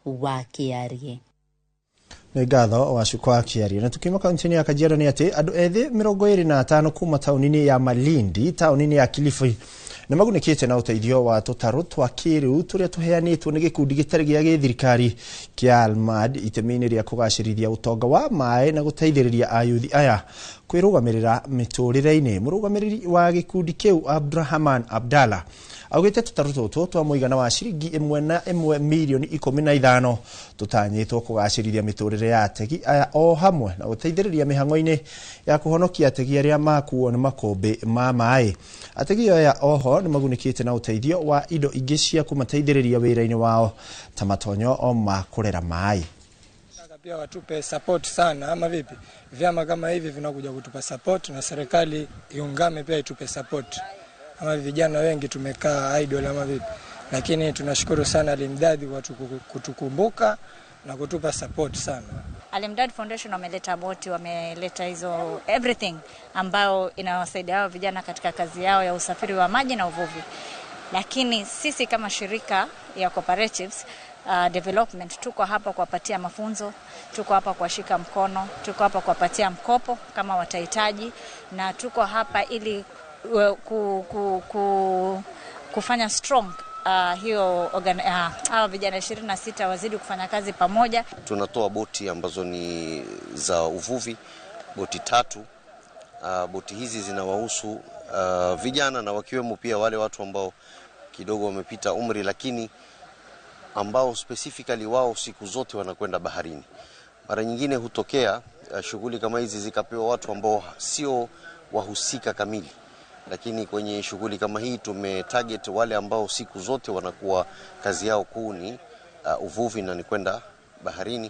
wa Kiarie. Ngatho wa Shukwa Kiarie. Na tukima kauntini ya Kajiado ni ati andu ethi 25 kuma taunini ya Malindi, taunini ya Kilifi na magunikite na uteithio wa tutaru twa kiriu turia tuheanitwo ni gikundi gitari gia githirikari kia Almad itemini ria kugacirithia utonga wa mai na guteithiriria ayuthi aya kwirugamirira miturire-ini. Murugamiriri wa gikundi kiu Abdurrahman Abdalla augite tutaru tutu twa muigana wa ciringi 1 milioni 15 tutanyitwo kugacirithia miturire ya ategi aya o hamwe na guteithiriria mihango-ini ya kuhonokia ategi aria makuo ni makombe ma mai. Ategi aya oho ni magunikite na uteithio wa indo ingi cia kumateithiriria wira-ini wao ta matonyo o ma kurera mai. Pia watupe support sana ama vipi? Vyama kama hivi vinakuja kutupa support na serikali iungame pia itupe support. Ama vijana wengi tumekaa idle ama vipi? Lakini tunashukuru sana Alimdad kwa kutukumbuka na kutupa support sana. Alimdad Foundation wameleta boti, wameleta hizo everything ambao inawasaidia hao vijana katika kazi yao ya usafiri wa maji na uvuvi. Lakini sisi kama shirika ya cooperatives development tuko hapa kuwapatia mafunzo, tuko hapa kuwashika mkono, tuko hapa kuwapatia mkopo kama watahitaji, na tuko hapa ili kufanya strong hiyo hao vijana 26 wazidi kufanya kazi pamoja. Tunatoa boti ambazo ni za uvuvi, boti 3. Boti hizi zinawahusu vijana na wakiwemo pia wale watu ambao kidogo wamepita umri, lakini ambao specifically wao siku zote wanakwenda baharini. Mara nyingine hutokea shughuli kama hizi zikapewa watu ambao sio wahusika kamili, lakini kwenye shughuli kama hii tumetarget wale ambao siku zote wanakuwa kazi yao kuu ni uvuvi na ni kwenda baharini.